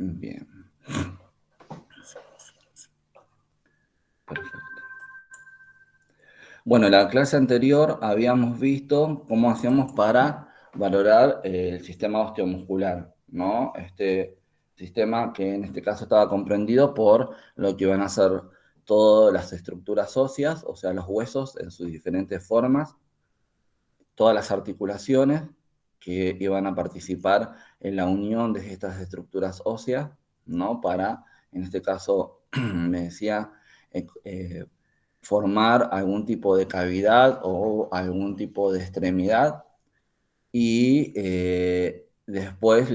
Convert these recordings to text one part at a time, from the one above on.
Bien. Perfecto. Bueno, en la clase anterior habíamos visto cómo hacíamos para valorar el sistema osteomuscular, ¿no? Este sistema que en este caso estaba comprendido por lo que iban a ser todas las estructuras óseas, o sea, los huesos en sus diferentes formas, todas las articulaciones que iban a participar en la unión de estas estructuras óseas, ¿no? Para, en este caso, me decía, formar algún tipo de cavidad o algún tipo de extremidad y después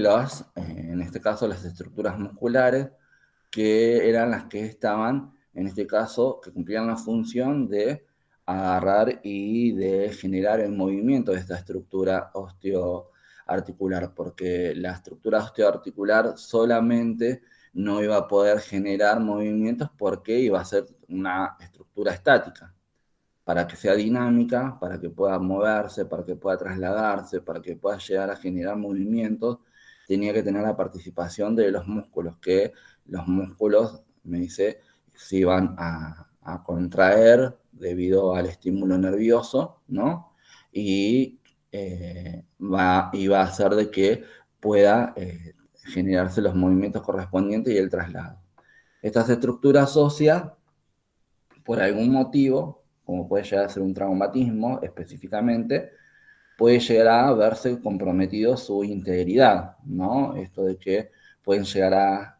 en este caso, las estructuras musculares que eran las que estaban, en este caso, que cumplían la función de agarrar y de generar el movimiento de esta estructura osteoarticular, porque la estructura osteoarticular solamente no iba a poder generar movimientos porque iba a ser una estructura estática. Para que sea dinámica, para que pueda moverse, para que pueda trasladarse, para que pueda llegar a generar movimientos, tenía que tener la participación de los músculos, que los músculos, me dice, se iban a contraer debido al estímulo nervioso, ¿no? Y iba a hacer de que pueda generarse los movimientos correspondientes y el traslado. Estas estructuras óseas, por algún motivo, como puede llegar a ser un traumatismo específicamente, puede llegar a verse comprometido su integridad, ¿no? Esto de que pueden llegar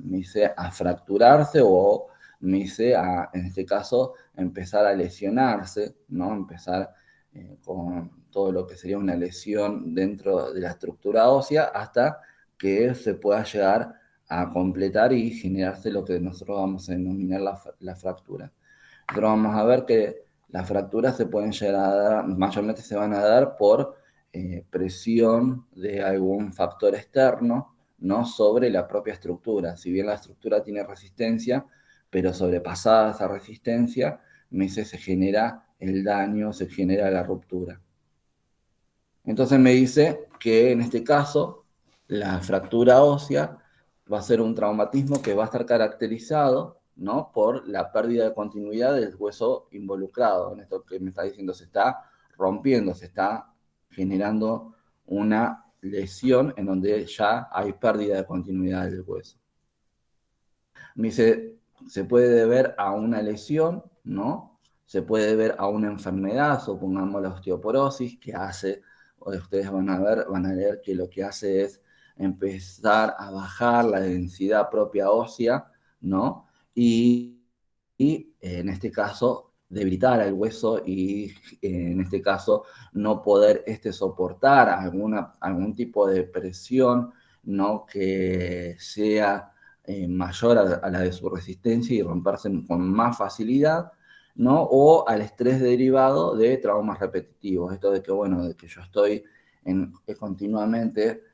me dice, a fracturarse o, me dice, en este caso, empezar a lesionarse, ¿no? Empezar con todo lo que sería una lesión dentro de la estructura ósea hasta que se pueda llegar a completar y generarse lo que nosotros vamos a denominar la fractura. Pero vamos a ver que las fracturas se pueden llegar a dar, mayormente se van a dar por presión de algún factor externo, ¿no? Sobre la propia estructura. Si bien la estructura tiene resistencia, pero sobrepasada esa resistencia, se genera el daño, se genera la ruptura. Entonces me dice que en este caso la fractura ósea va a ser un traumatismo que va a estar caracterizado, ¿no? Por la pérdida de continuidad del hueso involucrado. En esto que me está diciendo, se está rompiendo, se está generando una lesión en donde ya hay pérdida de continuidad del hueso. Me dice, se puede deber a una lesión, ¿no? Se puede deber a una enfermedad, supongamos la osteoporosis, que hace, o ustedes van a leer que lo que hace es empezar a bajar la densidad propia ósea, ¿no? Y en este caso, debilitar el hueso y en este caso no poder soportar algún tipo de presión, ¿no? Que sea mayor a la de su resistencia y romperse con más facilidad, ¿no? O al estrés derivado de traumas repetitivos. Esto de que, bueno, de que yo estoy continuamente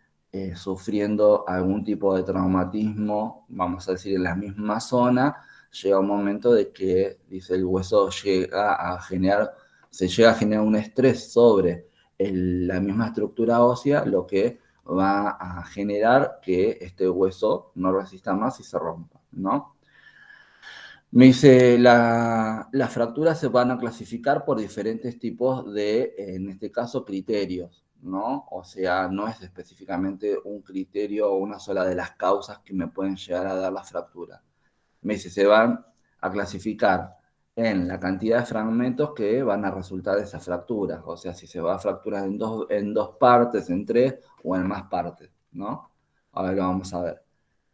sufriendo algún tipo de traumatismo, vamos a decir, en la misma zona, llega un momento de que, dice, el hueso se llega a generar un estrés sobre la misma estructura ósea, lo que va a generar que este hueso no resista más y se rompa, ¿no? Me dice, las fracturas se van a clasificar por diferentes tipos de, en este caso, criterios, ¿no? O sea, no es específicamente un criterio o una sola de las causas que me pueden llegar a dar la fractura. Me dice, se van a clasificar en la cantidad de fragmentos que van a resultar de esas fracturas. O sea, si se va a fracturar en dos partes, en tres o en más partes, ¿no? Ahora lo vamos a ver.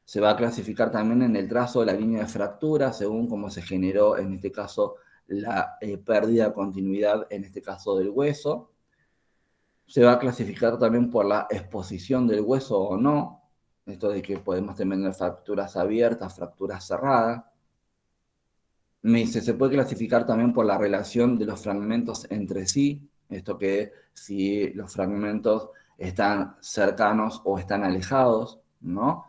Se va a clasificar también en el trazo de la línea de fractura, según cómo se generó, en este caso, la pérdida de continuidad, en este caso del hueso. Se va a clasificar también por la exposición del hueso o no. Esto de que podemos tener fracturas abiertas, fracturas cerradas. Me dice, se puede clasificar también por la relación de los fragmentos entre sí, esto que si los fragmentos están cercanos o están alejados, ¿no?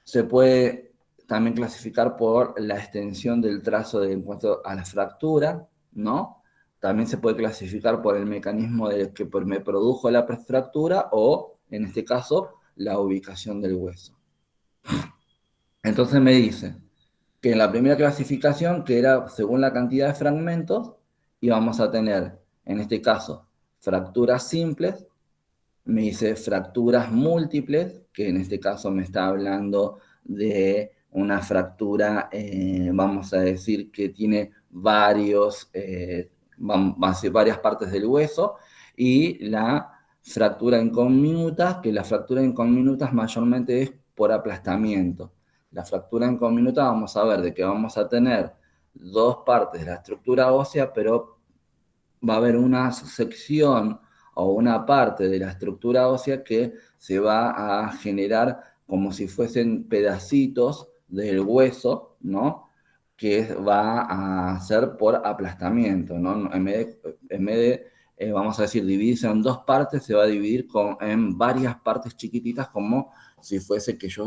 Se puede también clasificar por la extensión del trazo en cuanto a la fractura, ¿no? También se puede clasificar por el mecanismo que me produjo la fractura o, en este caso, la ubicación del hueso. Entonces me dice que en la primera clasificación, que era según la cantidad de fragmentos, íbamos a tener, en este caso, fracturas simples, me dice fracturas múltiples, que en este caso me está hablando de una fractura, vamos a decir, que tiene varias partes del hueso, y la fractura incomminuta, que la fractura incomminuta mayormente es por aplastamiento. La fractura incomminuta vamos a ver de que vamos a tener dos partes de la estructura ósea, pero va a haber una sección o una parte de la estructura ósea que se va a generar como si fuesen pedacitos del hueso, ¿no? Que va a ser por aplastamiento, ¿no? En vez de, vamos a decir, dividirse en dos partes, se va a dividir en varias partes chiquititas como si fuese que yo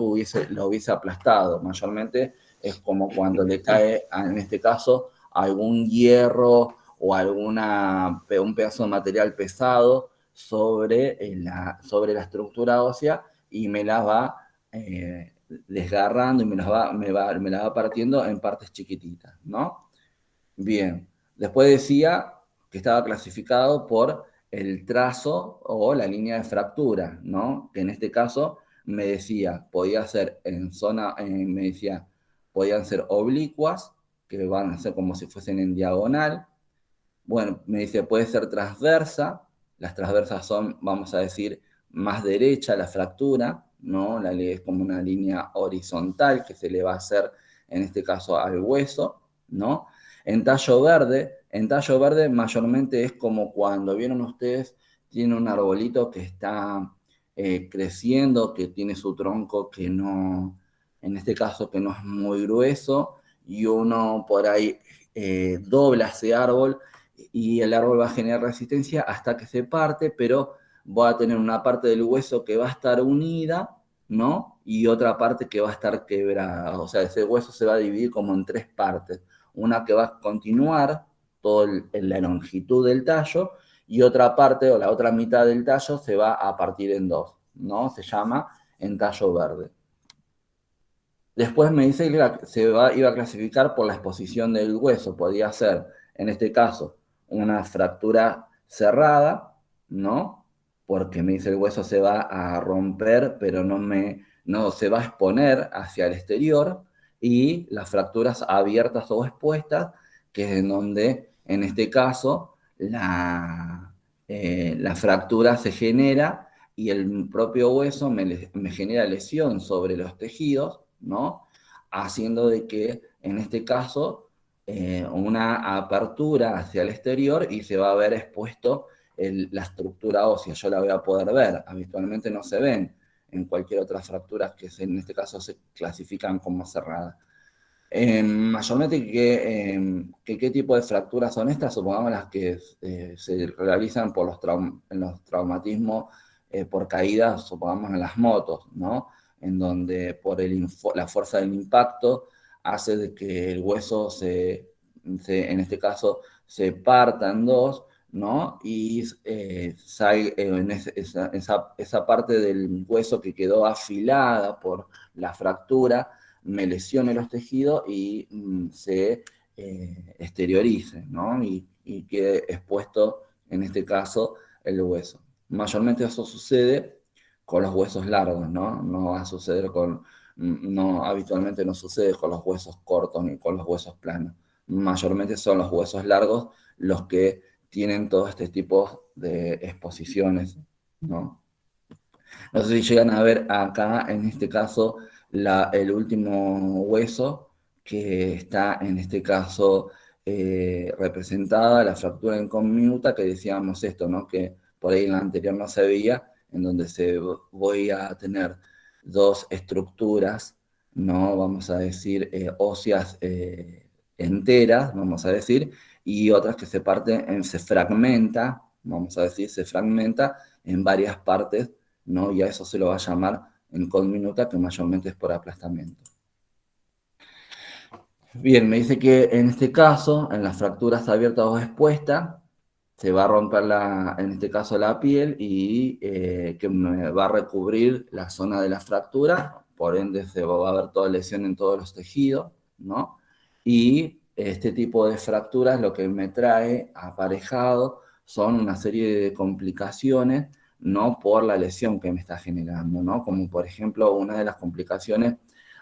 lo hubiese aplastado. Mayormente es como cuando le cae, en este caso, algún hierro o un pedazo de material pesado sobre la estructura ósea y me la va desgarrando y me la va partiendo en partes chiquititas, ¿no? Bien, después decía que estaba clasificado por el trazo o la línea de fractura, ¿no? Que en este caso me decía, me decía, podían ser oblicuas, que van a ser como si fuesen en diagonal. Bueno, me dice, puede ser transversa. Las transversas son, vamos a decir, más derecha la fractura, ¿no? Es como una línea horizontal que se le va a hacer, en este caso, al hueso, ¿no? En tallo verde mayormente es como cuando vieron ustedes, tiene un arbolito que está creciendo, que tiene su tronco que no, en este caso, que no es muy grueso, y uno por ahí dobla ese árbol y el árbol va a generar resistencia hasta que se parte, pero va a tener una parte del hueso que va a estar unida, ¿no? Y otra parte que va a estar quebrada. O sea, ese hueso se va a dividir como en tres partes. Una que va a continuar toda la longitud del tallo y otra parte o la otra mitad del tallo se va a partir en dos, ¿no? Se llama entallo verde. Después me dice que iba a clasificar por la exposición del hueso. Podía ser, en este caso, una fractura cerrada, ¿no? Porque me dice el hueso se va a romper, pero no se va a exponer hacia el exterior. Y las fracturas abiertas o expuestas, que es en donde, en este caso, la fractura se genera y el propio hueso me genera lesión sobre los tejidos, ¿no? Haciendo de que, en este caso, una apertura hacia el exterior y se va a ver expuesto la estructura ósea. Yo la voy a poder ver. Habitualmente no se ven en cualquier otra fractura en este caso se clasifican como cerradas. Mayormente, ¿qué tipo de fracturas son estas? Supongamos las que se realizan en los traumatismos por caídas, supongamos en las motos, ¿no? En donde por la fuerza del impacto hace de que el hueso en este caso, se parta en dos, ¿no? Y esa parte del hueso que quedó afilada por la fractura, me lesione los tejidos y se exteriorice, ¿no? Y quede expuesto, en este caso, el hueso. Mayormente eso sucede con los huesos largos, ¿no? No va a suceder habitualmente no sucede con los huesos cortos ni con los huesos planos. Mayormente son los huesos largos los que tienen todo este tipo de exposiciones, ¿no? No sé si llegan a ver acá, en este caso, el último hueso, que está en este caso representada la fractura incomminuta, que decíamos esto, ¿no? Que por ahí en la anterior no se veía, en donde voy a tener dos estructuras, ¿no? Vamos a decir, óseas enteras, vamos a decir, y otras que se fragmenta, vamos a decir, se fragmenta en varias partes, ¿no? Y a eso se lo va a llamar incomminuta, que mayormente es por aplastamiento. Bien, me dice que en este caso, en las fracturas abiertas o expuestas, se va a romper en este caso la piel y que me va a recubrir la zona de la fractura, por ende se va a ver toda lesión en todos los tejidos, ¿no? Y este tipo de fracturas lo que me trae aparejado son una serie de complicaciones, no por la lesión que me está generando, ¿no? Como por ejemplo, una de las complicaciones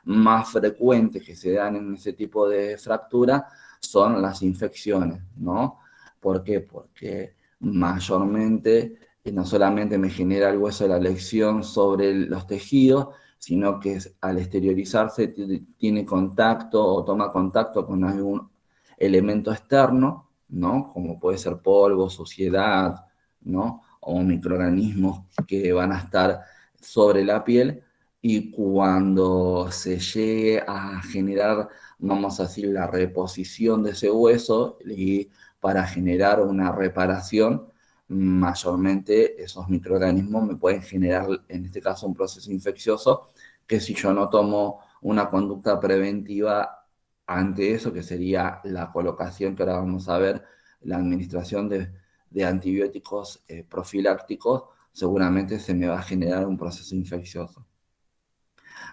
más frecuentes que se dan en ese tipo de fractura son las infecciones, ¿no? ¿Por qué? Porque mayormente no solamente me genera el hueso de la lesión sobre los tejidos, sino que al exteriorizarse tiene contacto o toma contacto con algún elemento externo, ¿no? Como puede ser polvo, suciedad, ¿no? O microorganismos que van a estar sobre la piel, y cuando se llegue a generar, vamos a decir, la reposición de ese hueso y para generar una reparación, mayormente esos microorganismos me pueden generar, en este caso, un proceso infeccioso que si yo no tomo una conducta preventiva ante eso, que sería la colocación, que ahora vamos a ver, la administración de antibióticos profilácticos, seguramente se me va a generar un proceso infeccioso.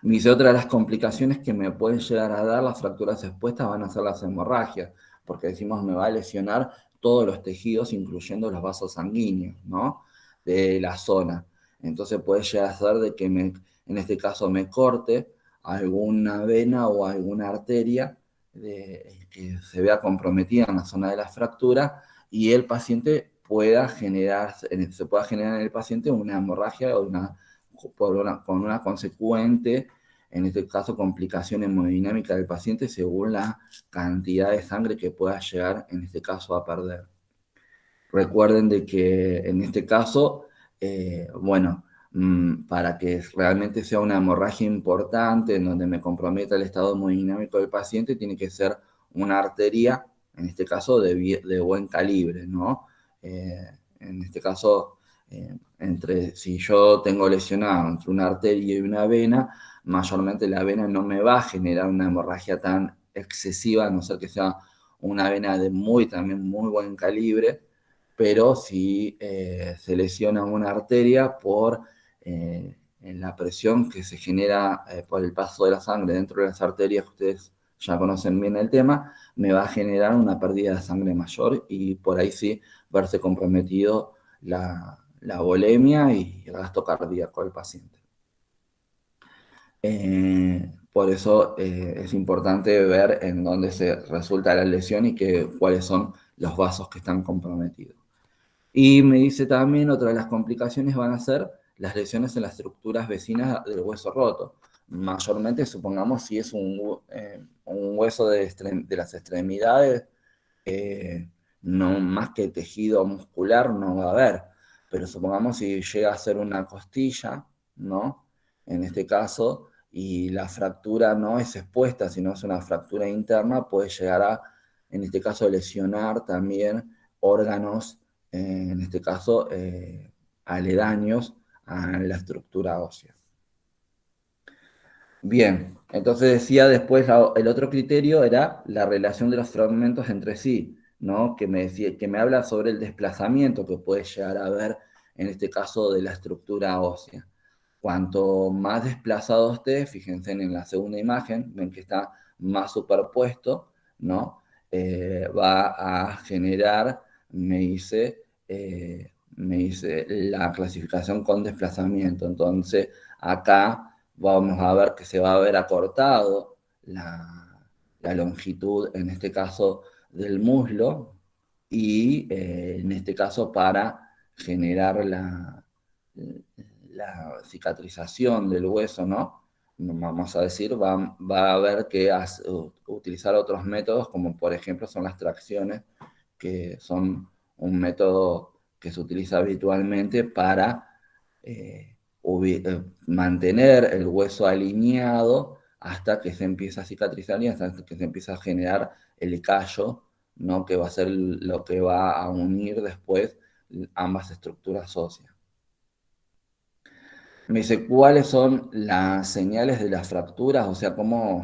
Me dice, otra de las complicaciones que me pueden llegar a dar las fracturas expuestas van a ser las hemorragias, porque decimos me va a lesionar todos los tejidos, incluyendo los vasos sanguíneos, ¿no? De la zona. Entonces puede llegar a ser de que en este caso me corte alguna vena o alguna arteria que se vea comprometida en la zona de la fractura, y el paciente pueda generar, se pueda generar en el paciente una hemorragia o con una consecuente, en este caso, complicación hemodinámica del paciente según la cantidad de sangre que pueda llegar, en este caso, a perder. Recuerden de que en este caso, bueno, para que realmente sea una hemorragia importante, en donde me comprometa el estado hemodinámico del paciente, tiene que ser una arteria, en este caso, de buen calibre, ¿no? En este caso, si yo tengo lesionado entre una arteria y una vena, mayormente la vena no me va a generar una hemorragia tan excesiva, a no ser que sea una vena de también muy buen calibre, pero si se lesiona una arteria por en la presión que se genera por el paso de la sangre dentro de las arterias, ustedes ya conocen bien el tema, me va a generar una pérdida de sangre mayor, y por ahí sí verse comprometido la volemia y el gasto cardíaco del paciente. Por eso es importante ver en dónde se resulta la lesión y cuáles son los vasos que están comprometidos. Y me dice también, otra de las complicaciones van a ser las lesiones en las estructuras vecinas del hueso roto. Mayormente, supongamos, si es un hueso de las extremidades, no más que tejido muscular no va a haber, pero supongamos si llega a ser una costilla, ¿no? En este caso, y la fractura no es expuesta, sino es una fractura interna, puede llegar a, en este caso, lesionar también órganos, en este caso, aledaños a la estructura ósea. Bien, entonces decía después, el otro criterio era la relación de los fragmentos entre sí, ¿no? Que me habla sobre el desplazamiento que puede llegar a haber, en este caso, de la estructura ósea. Cuanto más desplazado esté, fíjense en la segunda imagen, ven que está más superpuesto, ¿no? Va a generar, me dice la clasificación con desplazamiento. Entonces, acá vamos a ver que se va a ver acortado la longitud, en este caso, del muslo, y en este caso para generar la cicatrización del hueso, ¿no? Vamos a decir, va a haber que utilizar otros métodos, como por ejemplo son las tracciones, que son un método que se utiliza habitualmente para mantener el hueso alineado hasta que se empieza a cicatrizar y hasta que se empieza a generar el callo, ¿no? Que va a ser lo que va a unir después ambas estructuras óseas. Me dice, ¿cuáles son las señales de las fracturas? O sea, ¿cuál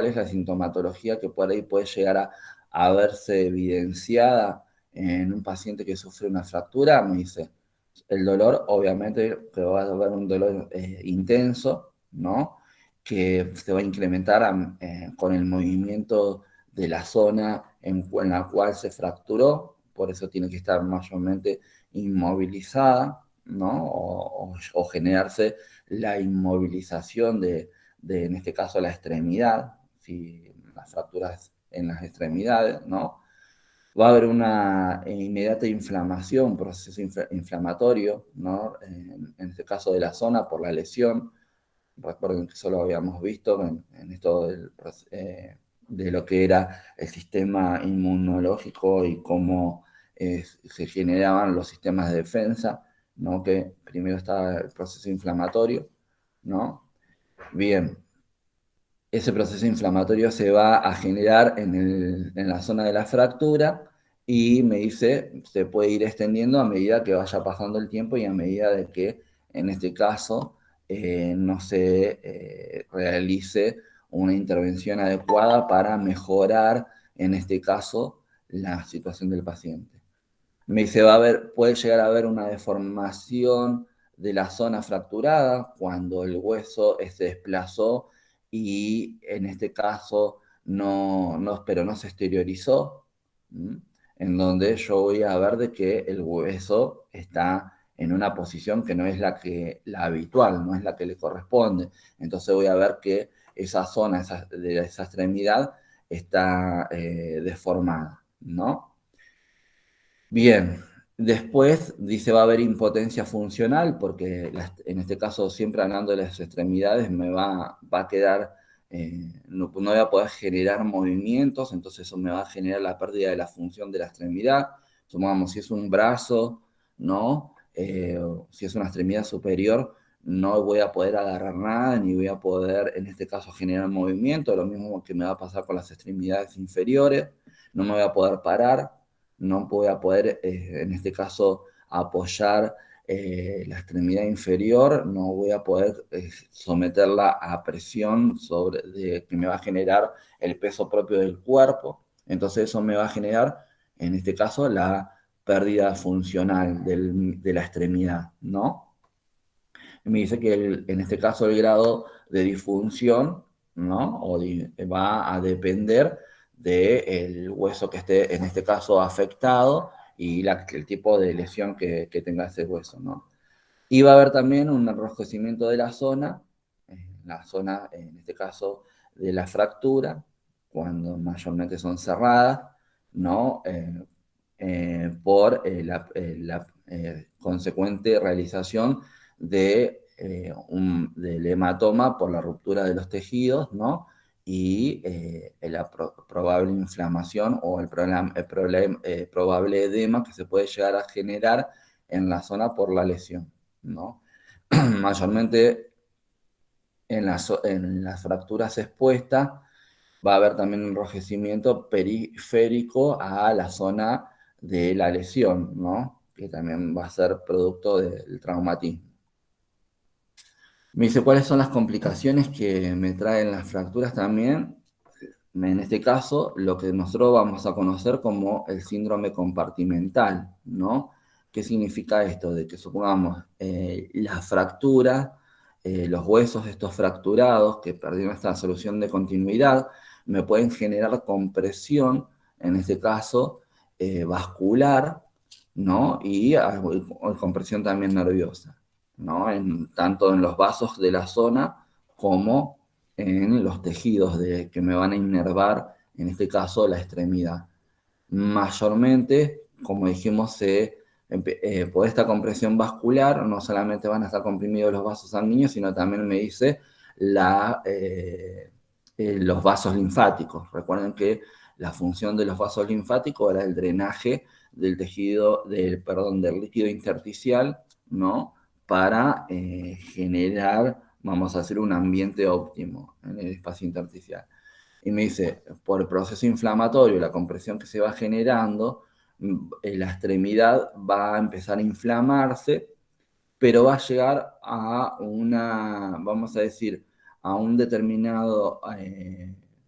es la sintomatología que por ahí puede llegar a verse evidenciada en un paciente que sufre una fractura? Me dice, El dolor, obviamente, que va a haber un dolor intenso, ¿no? Que se va a incrementar con el movimiento de la zona en la cual se fracturó, por eso tiene que estar mayormente inmovilizada, ¿no? O generarse la inmovilización en este caso, la extremidad, si las fracturas en las extremidades, ¿no? Va a haber una inmediata inflamación, un proceso inflamatorio, ¿no? En este caso de la zona por la lesión. Recuerden que eso lo habíamos visto en esto de lo que era el sistema inmunológico y cómo se generaban los sistemas de defensa, ¿no? Que primero estaba el proceso inflamatorio, ¿no? Bien, ese proceso inflamatorio se va a generar en la zona de la fractura y me dice, se puede ir extendiendo a medida que vaya pasando el tiempo y a medida de que, en este caso, no se realice una intervención adecuada para mejorar, en este caso, la situación del paciente. Me dice, puede llegar a haber una deformación de la zona fracturada cuando el hueso se desplazó y en este caso pero no se exteriorizó, ¿m? En donde yo voy a ver de que el hueso está en una posición que no es la habitual, no es la que le corresponde. Entonces voy a ver que esa zona de esa extremidad está deformada, ¿no? Bien, después dice va a haber impotencia funcional, porque en este caso siempre hablando de las extremidades va a quedar, no voy a poder generar movimientos, entonces eso me va a generar la pérdida de la función de la extremidad. Supongamos, si es un brazo, ¿no? Si es una extremidad superior, no voy a poder agarrar nada, ni voy a poder, en este caso, generar movimiento, lo mismo que me va a pasar con las extremidades inferiores, no me voy a poder parar, no voy a poder, en este caso, apoyar la extremidad inferior, no voy a poder someterla a presión que me va a generar el peso propio del cuerpo. Entonces eso me va a generar, en este caso, la pérdida funcional de la extremidad, ¿no? Me dice que en este caso el grado de disfunción, ¿no? Va a depender del hueso que esté, en este caso, afectado y el tipo de lesión que tenga ese hueso, ¿no? Y va a haber también un enrojecimiento de la zona, en este caso, de la fractura, cuando mayormente son cerradas, ¿no? Por la consecuente realización del hematoma por la ruptura de los tejidos, ¿no? Y la probable inflamación o el probable edema que se puede llegar a generar en la zona por la lesión, ¿no? Mayormente en las fracturas expuestas va a haber también un enrojecimiento periférico a la zona de la lesión, ¿no? Que también va a ser producto del traumatismo. Me dice, ¿cuáles son las complicaciones que me traen las fracturas también? En este caso, lo que nosotros vamos a conocer como el síndrome compartimental, ¿no? ¿Qué significa esto? De que supongamos la fractura, los huesos estos fracturados que perdieron esta solución de continuidad, me pueden generar compresión, en este caso vascular, ¿no? Y compresión también nerviosa, ¿no? Tanto en los vasos de la zona como en los tejidos que me van a inervar, en este caso la extremidad. Mayormente, como dijimos, por esta compresión vascular no solamente van a estar comprimidos los vasos sanguíneos, sino también me dice los vasos linfáticos. Recuerden que la función de los vasos linfáticos era el drenaje del tejido, del líquido intersticial, ¿no? Para generar, vamos a hacer un ambiente óptimo en el espacio intersticial. Y me dice, por el proceso inflamatorio, la compresión que se va generando, la extremidad va a empezar a inflamarse, pero va a llegar a vamos a decir, a un determinado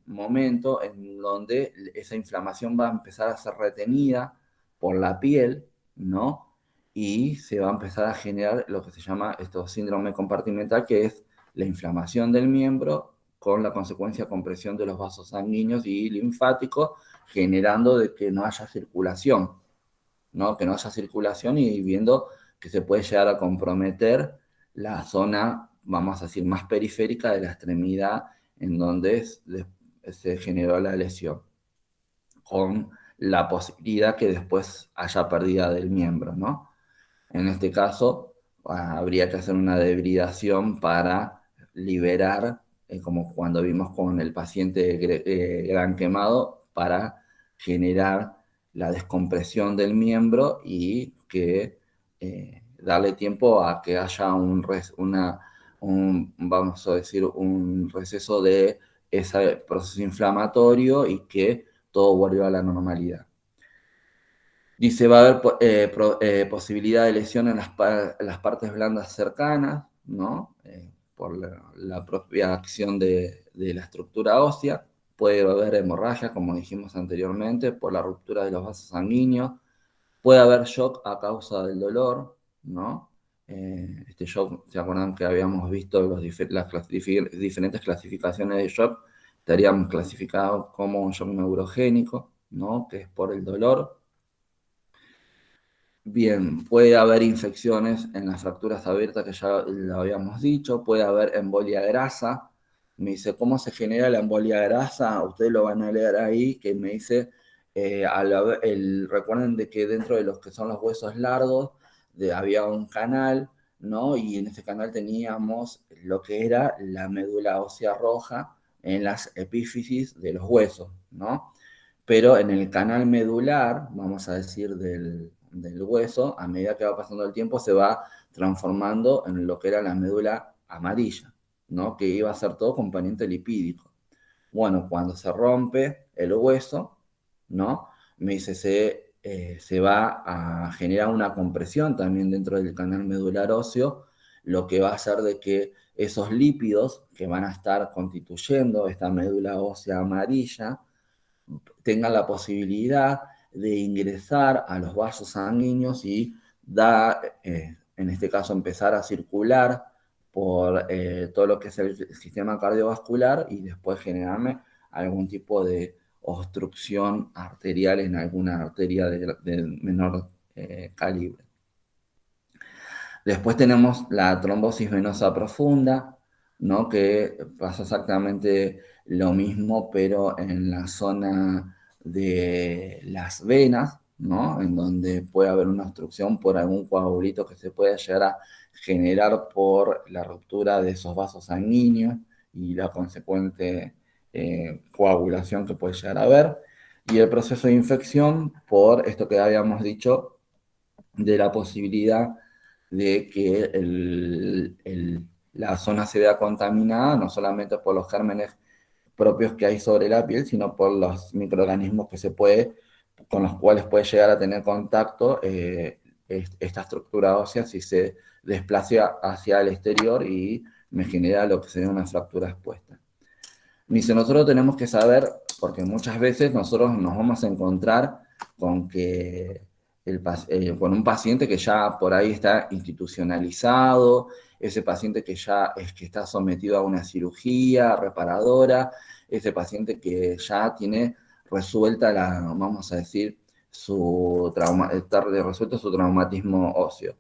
momento en donde esa inflamación va a empezar a ser retenida por la piel, ¿no? y se va a empezar a generar lo que se llama esto síndrome compartimental, que es la inflamación del miembro con la consecuencia compresión de los vasos sanguíneos y linfáticos, generando de que no haya circulación, ¿no? Que no haya circulación y viendo que se puede llegar a comprometer la zona, vamos a decir, más periférica de la extremidad en donde se generó la lesión, con la posibilidad que después haya pérdida del miembro, ¿no? En este caso, habría que hacer una debridación para liberar, como cuando vimos con el paciente gran quemado, para generar la descompresión del miembro y que darle tiempo a que haya vamos a decir, un receso de ese proceso inflamatorio y que todo vuelva a la normalidad. Dice, va a haber posibilidad de lesión en las partes blandas cercanas, ¿no? Por la propia acción de la estructura ósea. Puede haber hemorragia, como dijimos anteriormente, por la ruptura de los vasos sanguíneos. Puede haber shock a causa del dolor, ¿no? Este shock, ¿se acuerdan que habíamos visto las diferentes clasificaciones de shock? Estarían clasificados como un shock neurogénico, ¿no? Que es por el dolor. Bien, puede haber infecciones en las fracturas abiertas, que ya lo habíamos dicho, puede haber embolia grasa. Me dice, ¿cómo se genera la embolia grasa? Ustedes lo van a leer ahí, que me dice, recuerden de que dentro de los que son los huesos largos, había un canal, ¿no? Y en ese canal teníamos lo que era la médula ósea roja en las epífisis de los huesos, ¿no? Pero en el canal medular, vamos a decir, del hueso, a medida que va pasando el tiempo, se va transformando en lo que era la médula amarilla, ¿no? Que iba a ser todo componente lipídico. Bueno, cuando se rompe el hueso, ¿no? Me dice, se va a generar una compresión también dentro del canal medular óseo, lo que va a hacer de que esos lípidos que van a estar constituyendo esta médula ósea amarilla, tengan la posibilidad de ingresar a los vasos sanguíneos y en este caso, empezar a circular por todo lo que es el sistema cardiovascular y después generarme algún tipo de obstrucción arterial en alguna arteria de menor calibre. Después tenemos la trombosis venosa profunda, ¿no? Que pasa exactamente lo mismo, pero en la zona de las venas, ¿no? En donde puede haber una obstrucción por algún coagulito que se puede llegar a generar por la ruptura de esos vasos sanguíneos y la consecuente coagulación que puede llegar a haber. Y el proceso de infección por esto que habíamos dicho de la posibilidad de que la zona se vea contaminada, no solamente por los gérmenes propios que hay sobre la piel, sino por los microorganismos con los cuales puede llegar a tener contacto esta estructura ósea si se desplaza hacia el exterior y me genera lo que sería una fractura expuesta. Dice, nosotros tenemos que saber, porque muchas veces nosotros nos vamos a encontrar con que con un paciente que ya por ahí está institucionalizado, ese paciente que ya que está sometido a una cirugía reparadora, ese paciente que ya tiene resuelta vamos a decir, está resuelto su traumatismo óseo.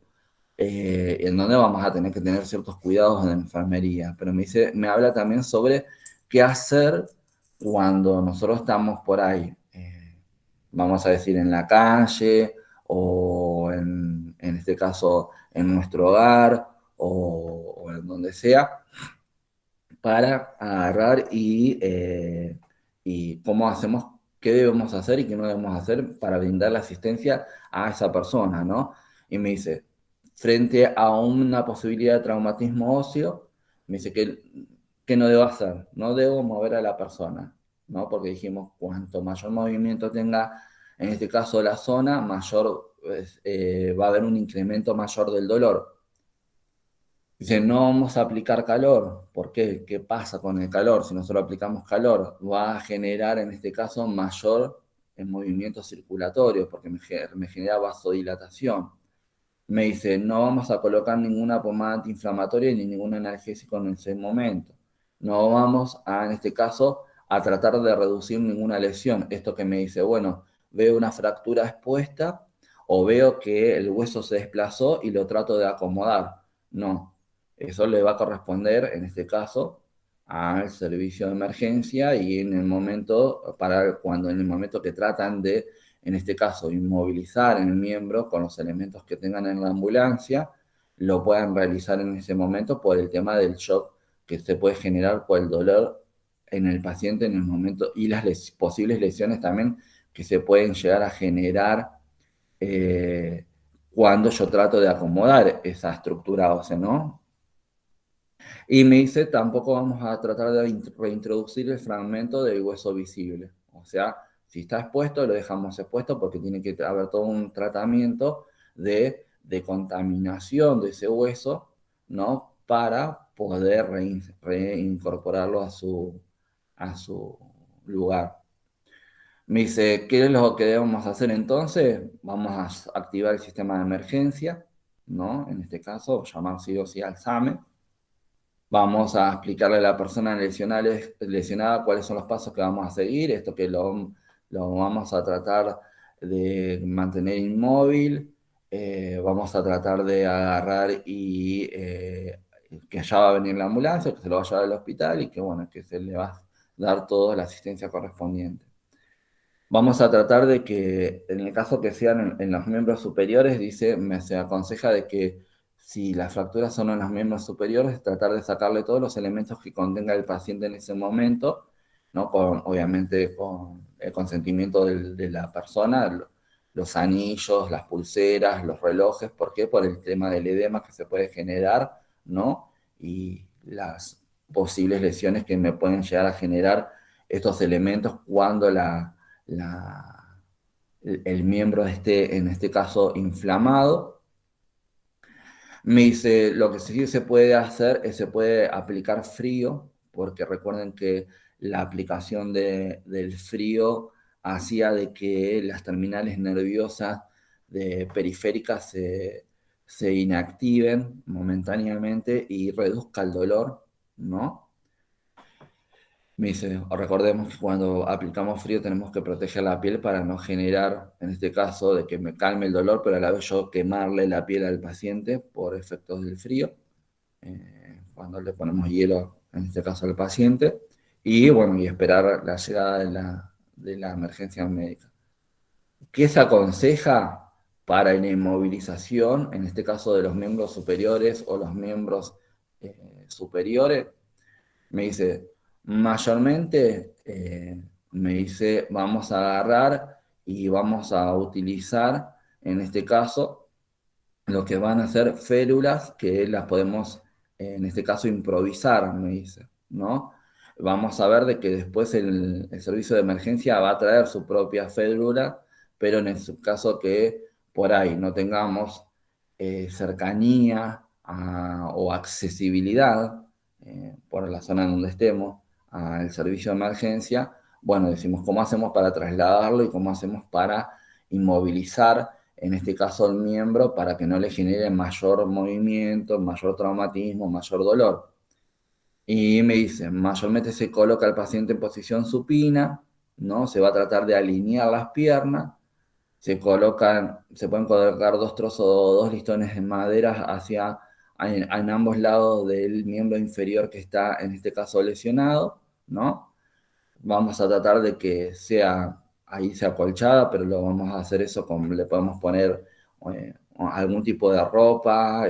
En donde vamos a tener que tener ciertos cuidados de enfermería, pero me habla también sobre qué hacer cuando nosotros estamos por ahí, vamos a decir en la calle o en este caso en nuestro hogar o en donde sea, para agarrar y cómo hacemos, qué debemos hacer y qué no debemos hacer para brindar la asistencia a esa persona, ¿no? Y me dice, frente a una posibilidad de traumatismo óseo, me dice que no debo hacer, no debo mover a la persona, ¿no? Porque dijimos, cuanto mayor movimiento tenga, en este caso la zona, mayor va a haber un incremento mayor del dolor. Dice, no vamos a aplicar calor. ¿Por qué? ¿Qué pasa con el calor? Si nosotros aplicamos calor, va a generar en este caso mayor movimiento circulatorio, porque me genera vasodilatación. Me dice, no vamos a colocar ninguna pomada antiinflamatoria ni ningún analgésico en ese momento. No vamos a, en este caso, a tratar de reducir ninguna lesión. Esto que me dice, bueno, veo una fractura expuesta o veo que el hueso se desplazó y lo trato de acomodar. No, eso le va a corresponder, en este caso, al servicio de emergencia y en el momento, cuando en el momento que tratan de, en este caso, inmovilizar el miembro con los elementos que tengan en la ambulancia, lo puedan realizar en ese momento por el tema del shock que se puede generar por el dolor en el paciente en el momento y las posibles lesiones también que se pueden llegar a generar eh, cuando yo trato de acomodar esa estructura ósea, ¿no? Y me dice, tampoco vamos a tratar de reintroducir el fragmento del hueso visible. O sea, si está expuesto, lo dejamos expuesto porque tiene que haber todo un tratamiento de contaminación de ese hueso, ¿no? Para poder reincorporarlo a su lugar. Me dice, ¿qué es lo que debemos hacer entonces? Vamos a activar el sistema de emergencia, ¿no? En este caso, llamar sí o sí al SAME. Vamos a explicarle a la persona lesionada cuáles son los pasos que vamos a seguir, esto que lo vamos a tratar de mantener inmóvil, vamos a tratar de agarrar y que ya va a venir la ambulancia, que se lo va a llevar al hospital y que bueno, que se le va a dar toda la asistencia correspondiente. Vamos a tratar de que, en el caso que sean en los miembros superiores, dice, se aconseja de que si las fracturas son en los miembros superiores, tratar de sacarle todos los elementos que contenga el paciente en ese momento, ¿no? Obviamente con el consentimiento de la persona, los anillos, las pulseras, los relojes, ¿por qué? Por el tema del edema que se puede generar, ¿no? Y las posibles lesiones que me pueden llegar a generar estos elementos cuando el miembro esté, en este caso, inflamado. Me dice, lo que sí se puede hacer es se puede aplicar frío, porque recuerden que la aplicación del frío hacía de que las terminales nerviosas periféricas se inactiven momentáneamente y reduzca el dolor, ¿no? Me dice, recordemos que cuando aplicamos frío tenemos que proteger la piel para no generar, en este caso, de que me calme el dolor, pero a la vez yo quemarle la piel al paciente por efectos del frío, cuando le ponemos hielo, en este caso al paciente, y bueno, y esperar la llegada de la emergencia médica. ¿Qué se aconseja para la inmovilización, en este caso de los miembros superiores o los miembros superiores? Me dice, mayormente, me dice, vamos a agarrar y vamos a utilizar, en este caso, lo que van a ser férulas que las podemos, en este caso, improvisar, me dice, ¿no? Vamos a ver de que después el servicio de emergencia va a traer su propia férula, pero en el caso que por ahí no tengamos cercanía o accesibilidad por la zona en donde estemos al servicio de emergencia, bueno, decimos cómo hacemos para trasladarlo y cómo hacemos para inmovilizar en este caso el miembro, para que no le genere mayor movimiento, mayor traumatismo, mayor dolor. Y me dicen, mayormente se coloca al paciente en posición supina, ¿no? Se va a tratar de alinear las piernas, se pueden colocar dos trozos o dos listones de madera en ambos lados del miembro inferior que está, en este caso, lesionado, ¿no? Vamos a tratar de que ahí sea acolchada, pero lo vamos a hacer eso le podemos poner algún tipo de ropa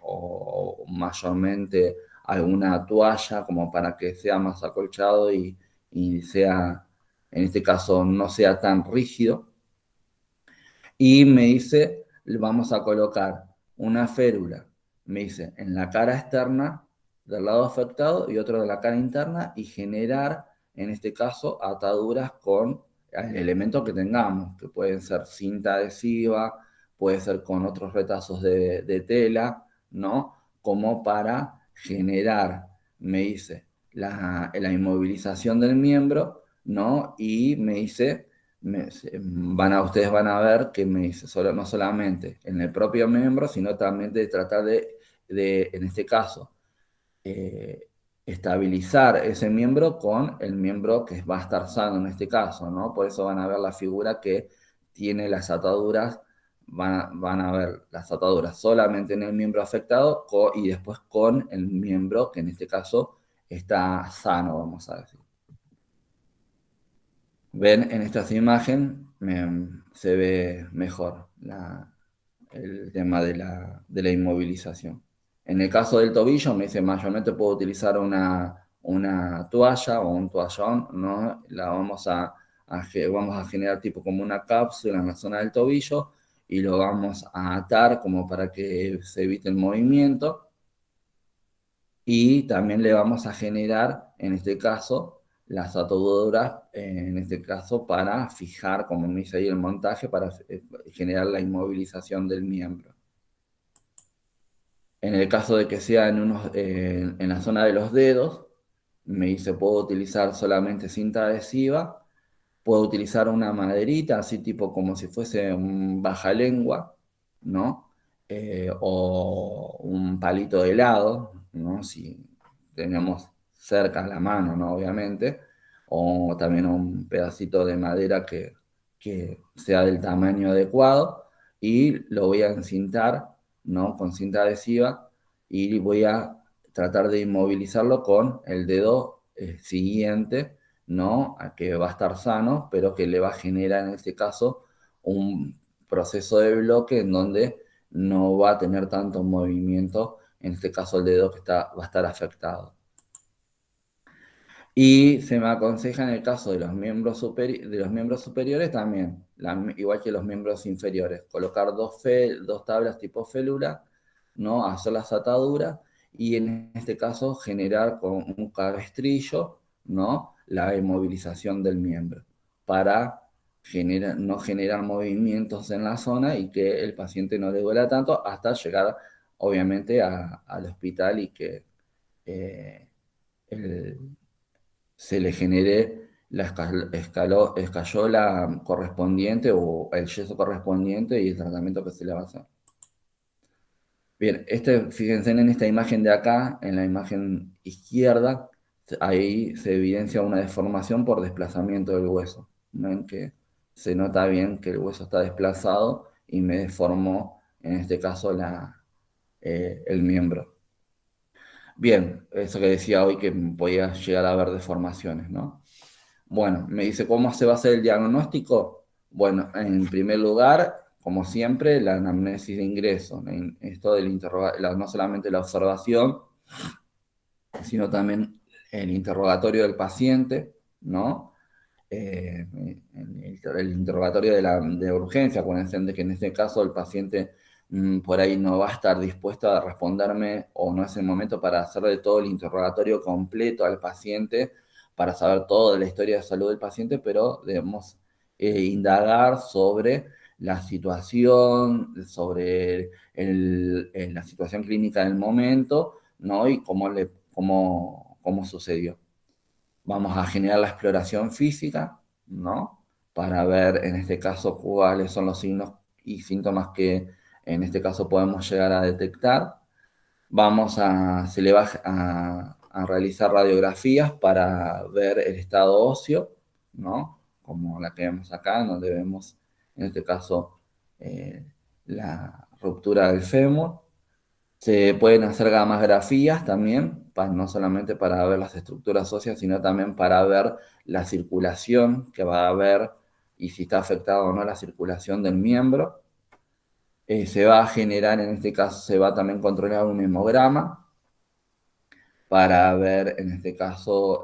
o mayormente alguna toalla como para que sea más acolchado y sea, en este caso, no sea tan rígido. Y me dice, le vamos a colocar una férula, me dice, en la cara externa del lado afectado y otro de la cara interna y generar, en este caso, ataduras con el elemento que tengamos, que pueden ser cinta adhesiva, puede ser con otros retazos de tela, ¿no? Como para generar, me dice, la inmovilización del miembro, ¿no? Y me dice ustedes van a ver que me dice no solamente en el propio miembro, sino también de tratar en este caso, eh, estabilizar ese miembro con el miembro que va a estar sano en este caso, ¿no? Por eso van a ver la figura que tiene las ataduras, van a ver las ataduras solamente en el miembro afectado y después con el miembro que en este caso está sano, vamos a decir. Ven, en esta imagen se ve mejor el tema de la inmovilización. En el caso del tobillo, me dice, mayormente puedo utilizar una toalla o un toallón, ¿no? Vamos a generar tipo como una cápsula en la zona del tobillo y lo vamos a atar como para que se evite el movimiento. Y también le vamos a generar, en este caso, las ataduras, en este caso, para fijar, como me dice ahí el montaje, para generar la inmovilización del miembro. En el caso de que sea en la zona de los dedos, me dice, puedo utilizar solamente cinta adhesiva, puedo utilizar una maderita, así tipo como si fuese un bajalengua, ¿no? O un palito de helado, ¿no? Si tenemos cerca la mano, ¿no? Obviamente, o también un pedacito de madera que sea del tamaño adecuado, y lo voy a encintar, ¿no? Con cinta adhesiva, y voy a tratar de inmovilizarlo con el dedo siguiente, ¿no? A que va a estar sano, pero que le va a generar en este caso un proceso de bloque en donde no va a tener tanto movimiento, en este caso el dedo va a estar afectado. Y se me aconseja en el caso de los de los miembros superiores también, igual que los miembros inferiores, colocar dos tablas tipo félula, ¿no? Hacer las ataduras y en este caso generar con un cabestrillo, ¿no? La inmovilización del miembro para no generar movimientos en la zona y que el paciente no le duela tanto hasta llegar obviamente al hospital y que eh, el, se le genere la escayola correspondiente o el yeso correspondiente y el tratamiento que se le va a hacer. Bien, fíjense en esta imagen de acá, en la imagen izquierda, ahí se evidencia una deformación por desplazamiento del hueso. Ven que se nota bien que el hueso está desplazado y me deformó, en este caso, el miembro. Bien, eso que decía hoy que podía llegar a haber deformaciones, ¿no? Bueno, me dice, ¿cómo se va a hacer el diagnóstico? Bueno, en primer lugar, como siempre, la anamnesis de ingreso. Esto no solamente la observación, sino también el interrogatorio del paciente, ¿no? El interrogatorio de urgencia, acuérdense de que en este caso el paciente por ahí no va a estar dispuesto a responderme o no es el momento para hacerle todo el interrogatorio completo al paciente para saber toda la historia de salud del paciente, pero debemos indagar sobre la situación, sobre la situación clínica del momento, ¿no? Y cómo sucedió. Vamos a generar la exploración física, ¿no? Para ver en este caso cuáles son los signos y síntomas que en este caso podemos llegar a detectar. Se le va a realizar radiografías para ver el estado óseo, ¿no? Como la que vemos acá, donde vemos en este caso eh, la ruptura del fémur. Se pueden hacer gammagrafías también, no solamente para ver las estructuras óseas, sino también para ver la circulación que va a haber y si está afectada o no la circulación del miembro. Se va a generar, en este caso, se va a también controlar un hemograma para ver, en este caso,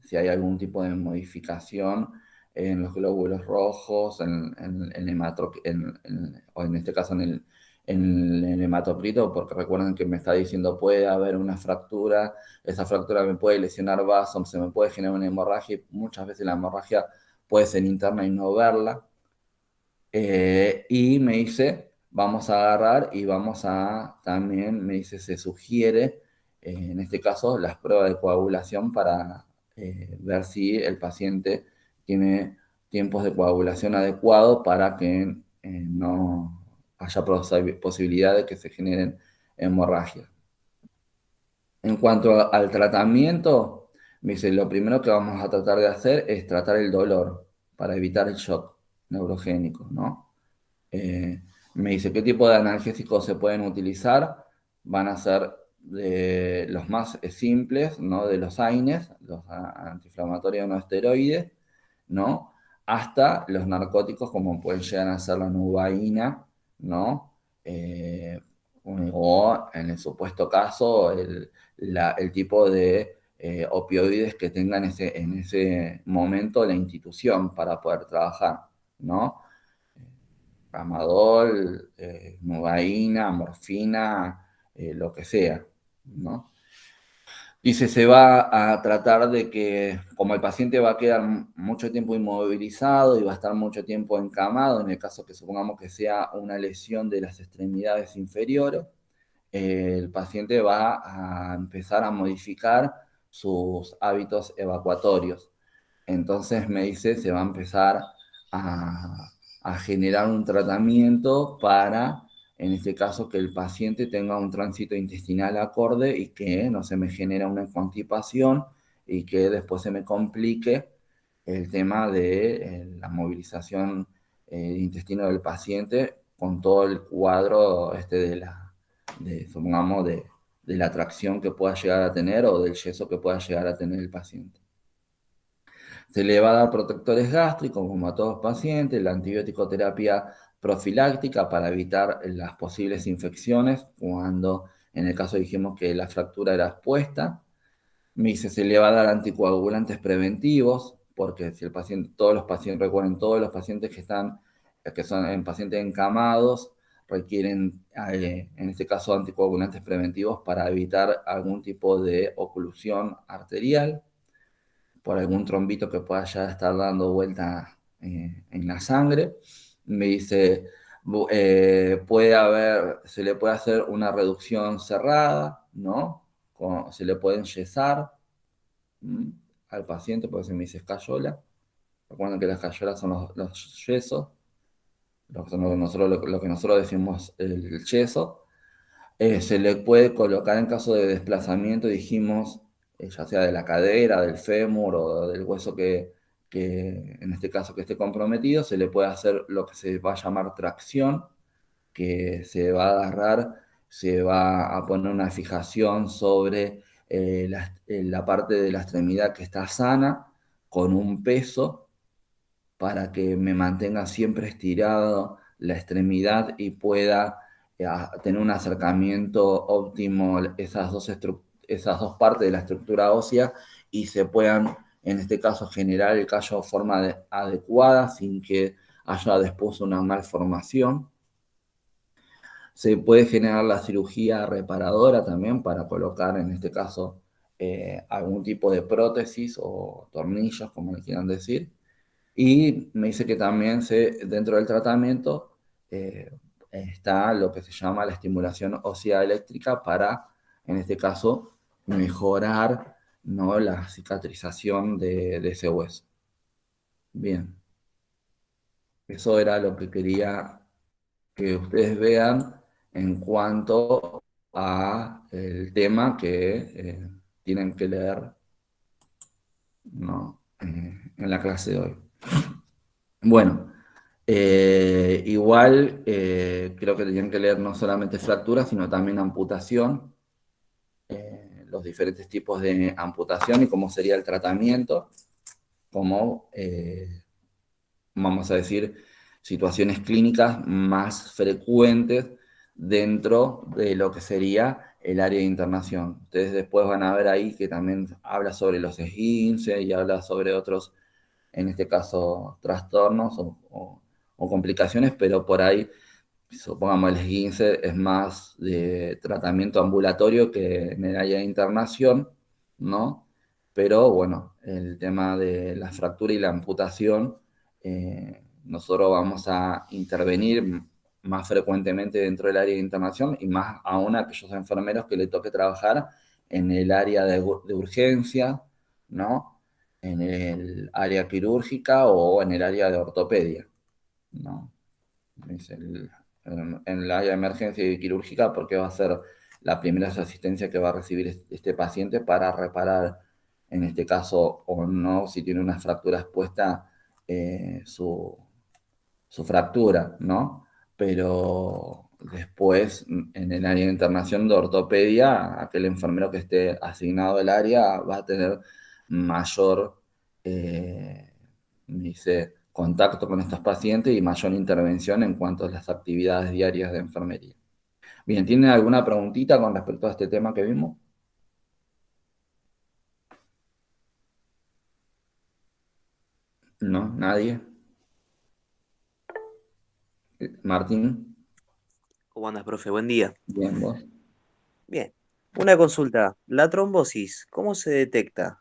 si hay algún tipo de modificación en los glóbulos rojos, o en este caso en el hematocrito, porque recuerden que me está diciendo puede haber una fractura, esa fractura me puede lesionar vasos, se me puede generar una hemorragia, y muchas veces la hemorragia puede ser interna y no verla. Y me dice, vamos a agarrar y también me dice, se sugiere, en este caso, las pruebas de coagulación para ver si el paciente tiene tiempos de coagulación adecuados para que no haya posibilidad de que se generen hemorragias. En cuanto al tratamiento, me dice, lo primero que vamos a tratar de hacer es tratar el dolor para evitar el shock neurogénico, ¿no? Eh, Me dice, ¿qué tipo de analgésicos se pueden utilizar? Van a ser de los más simples, ¿no? De los AINES, los antiinflamatorios no esteroides, ¿no? Hasta los narcóticos como pueden llegar a ser la nubaína, ¿no? O en el supuesto caso, el tipo de opioides que tengan en ese momento la institución para poder trabajar, ¿no? Tramadol, nubaína, morfina, lo que sea, ¿no? Dice, se va a tratar de que, como el paciente va a quedar mucho tiempo inmovilizado y va a estar mucho tiempo encamado, en el caso que supongamos que sea una lesión de las extremidades inferiores, el paciente va a empezar a modificar sus hábitos evacuatorios. Entonces me dice, se va a empezar a generar un tratamiento para, en este caso, que el paciente tenga un tránsito intestinal acorde y que no se me genere una constipación y que después se me complique el tema de la movilización de intestino del paciente con todo el cuadro supongamos, de la tracción que pueda llegar a tener o del yeso que pueda llegar a tener el paciente. Se le va a dar protectores gástricos, como a todos los pacientes, la antibiótico terapia profiláctica para evitar las posibles infecciones, cuando en el caso dijimos que la fractura era expuesta. Me dice, se le va a dar anticoagulantes preventivos, porque si el paciente, todos los pacientes, recuerden, todos los pacientes que son en pacientes encamados, requieren, en este caso, anticoagulantes preventivos para evitar algún tipo de oclusión arterial por algún trombito que pueda ya estar dando vuelta en la sangre. Me dice, se le puede hacer una reducción cerrada, ¿no? Se le puede enyesar al paciente, porque se me dice escayola. Recuerden que las escayolas son los yesos, lo que nosotros decimos el yeso. Se le puede colocar en caso de desplazamiento, dijimos, ya sea de la cadera, del fémur o del hueso que en este caso que esté comprometido, se le puede hacer lo que se va a llamar tracción, que se va a agarrar, se va a poner una fijación sobre la parte de la extremidad que está sana, con un peso, para que me mantenga siempre estirado la extremidad y pueda tener un acercamiento óptimo esas dos partes de la estructura ósea y se puedan, en este caso, generar el callo de forma adecuada sin que haya después una malformación. Se puede generar la cirugía reparadora también para colocar, en este caso, algún tipo de prótesis o tornillos, como le quieran decir. Y me dice que también dentro del tratamiento está lo que se llama la estimulación ósea eléctrica para, en este caso, mejorar, ¿no?, la cicatrización de ese hueso. Bien, eso era lo que quería que ustedes vean en cuanto a el tema que tienen que leer, ¿no?, en la clase de hoy. Bueno, igual creo que tenían que leer no solamente fractura, sino también amputación, los diferentes tipos de amputación y cómo sería el tratamiento, como, vamos a decir, situaciones clínicas más frecuentes dentro de lo que sería el área de internación. Ustedes después van a ver ahí que también habla sobre los esguinces y habla sobre otros, en este caso, trastornos o complicaciones, pero por ahí, supongamos, el esguince es más de tratamiento ambulatorio que en el área de internación, ¿no? Pero bueno, el tema de la fractura y la amputación, nosotros vamos a intervenir más frecuentemente dentro del área de internación y más aún a aquellos enfermeros que le toque trabajar en el área de urgencia, ¿no? en el área quirúrgica o en el área de ortopedia, ¿no? Es en el área de emergencia y quirúrgica porque va a ser la primera asistencia que va a recibir este paciente para reparar, en este caso, o no, si tiene una fractura expuesta, su fractura, ¿no? Pero después, en el área de internación de ortopedia, aquel enfermero que esté asignado al área va a tener mayor, dice, contacto con estos pacientes y mayor intervención en cuanto a las actividades diarias de enfermería. Bien, ¿tiene alguna preguntita con respecto a este tema que vimos? No, nadie. Martín, ¿Cómo andas, profe? Buen día. bien, vos. Bien. Una consulta. ¿La trombosis, cómo se detecta?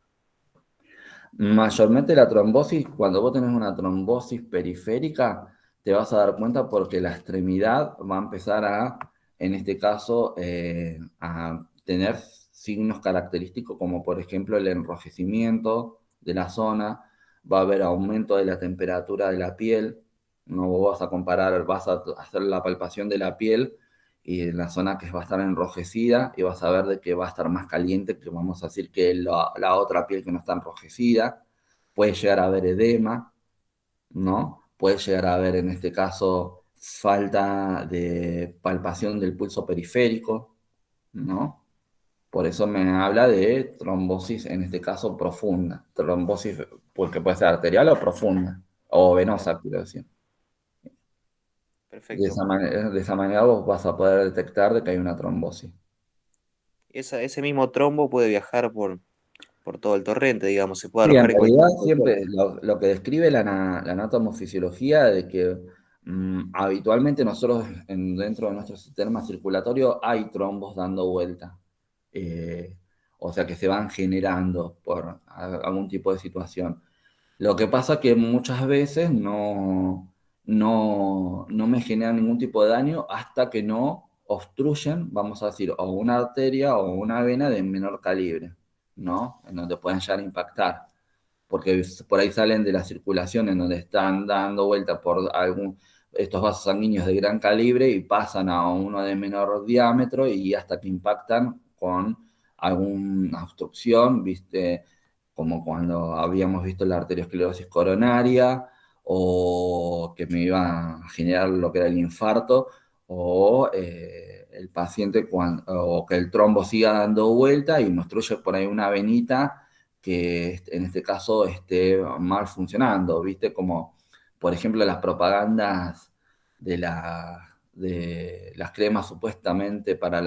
Mayormente la trombosis, cuando vos tenés una trombosis periférica, te vas a dar cuenta porque la extremidad va a empezar a, en este caso, a tener signos característicos como por ejemplo el enrojecimiento de la zona, va a haber aumento de la temperatura de la piel, no vos vas a comparar, vas a hacer la palpación de la piel y en la zona que va a estar enrojecida y vas a ver de que va a estar más caliente, que vamos a decir que la otra piel que no está enrojecida. Puede llegar a haber edema, ¿no? Puede llegar a haber en este caso falta de palpación del pulso periférico, ¿no? Por eso me habla de trombosis, en este caso profunda. Trombosis porque puede ser arterial o profunda, o Claro. venosa, quiero decir. Perfecto. De esa manera vos vas a poder detectar de que hay una trombosis. Ese mismo trombo puede viajar por todo el torrente, digamos, se puede Sí, en alojar en cualquier realidad punto del cuerpo. siempre lo que describe la anatomofisiología de que habitualmente nosotros dentro de nuestro sistema circulatorio hay trombos dando vuelta. Eh, o sea que se van generando por algún tipo de situación. Lo que pasa que muchas veces no me generan ningún tipo de daño hasta que no obstruyen, vamos a decir, o una arteria o una vena de menor calibre, ¿no? En donde pueden llegar a impactar porque por ahí salen de la circulación en donde están dando vuelta por estos vasos sanguíneos de gran calibre y pasan a uno de menor diámetro y hasta que impactan con alguna obstrucción, ¿viste? Como cuando habíamos visto la arteriosclerosis coronaria o que me iba a generar lo que era el infarto o el paciente o que el trombo siga dando vuelta y me obstruye por ahí una venita que en este caso esté mal funcionando, ¿viste? Como, por ejemplo, las propagandas de las cremas supuestamente para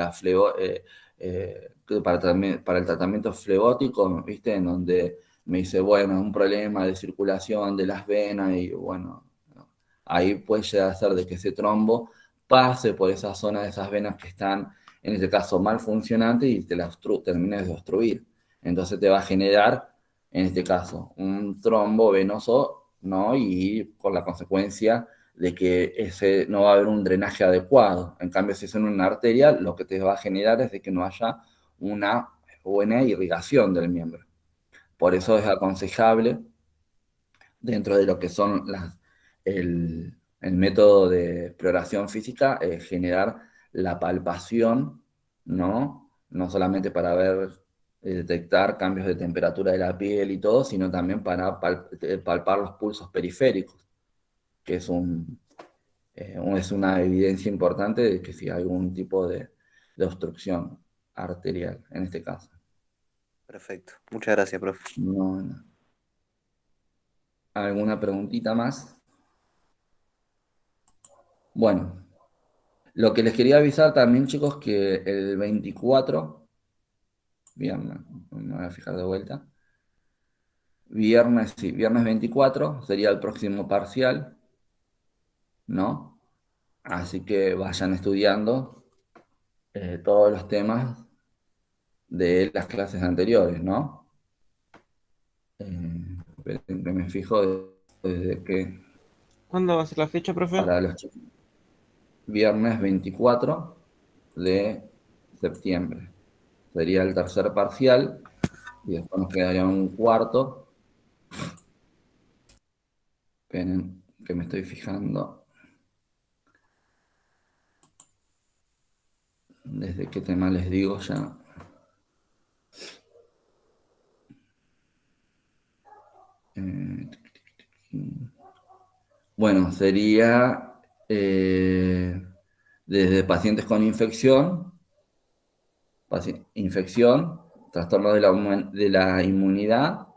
para el tratamiento flebótico, ¿viste? En donde me dice, bueno, un problema de circulación de las venas y bueno, ¿no? Ahí puede llegar a ser de que ese trombo pase por esa zona de esas venas que están, en este caso, mal funcionantes y te las termines de obstruir. Entonces te va a generar, en este caso, un trombo venoso, ¿no? Y con la consecuencia de que ese no va a haber un drenaje adecuado. En cambio, si es en una arteria, lo que te va a generar es de que no haya una buena irrigación del miembro. Por eso Claro. es aconsejable, dentro de lo que son el método de exploración física, generar la palpación, ¿no? No solamente para ver, detectar cambios de temperatura de la piel y todo, sino también para palpar los pulsos periféricos, que es una evidencia importante de que si hay algún tipo de obstrucción arterial, en este caso. Perfecto. Muchas gracias, profe. No, no. ¿Alguna preguntita más? Bueno, lo que les quería avisar también, chicos, que el 24, viernes, me voy a fijar de vuelta, viernes, sí, viernes 24 sería el próximo parcial, ¿no? Así que vayan estudiando todos los temas de las clases anteriores, ¿no? Esperen que me fijo desde que ¿Cuándo va a ser la fecha, profe? para los chicos, viernes 24 de septiembre. Sería el tercer parcial y después nos quedaría un cuarto Esperen, que me estoy fijando. ¿Desde qué tema les digo ya? Bueno, sería desde pacientes con infección, trastornos de la inmunidad,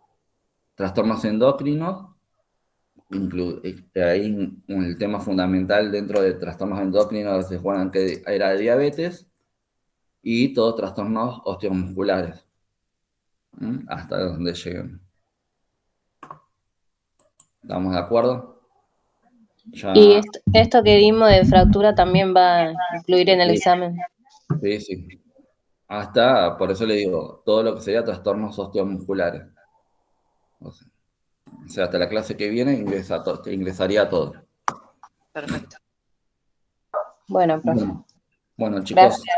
trastornos endocrinos, ahí el tema fundamental dentro de trastornos endocrinos se juegan que era diabetes y todos trastornos osteomusculares, hasta donde lleguen. ¿Estamos de acuerdo? Ya, Y esto que vimos de fractura también va a incluir en el examen. sí, sí. Hasta, por eso le digo, todo lo que sería trastornos osteomusculares. O sea, hasta la clase que viene ingresaría todo. Perfecto. Bueno, profe. Bueno, chicos, Gracias.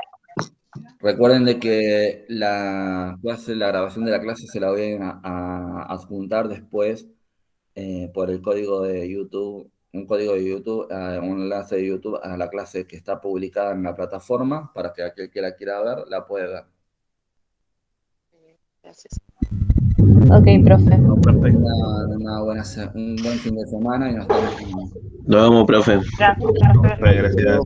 recuerden de que la grabación de la clase se la voy a adjuntar después por el código de YouTube, un código de YouTube, un enlace de YouTube a la clase que está publicada en la plataforma para que aquel que la quiera ver la pueda ver. Gracias. Ok, profe. Un buen fin de semana y nos estamos viendo. Nos vemos, profe. Gracias, profe. Gracias.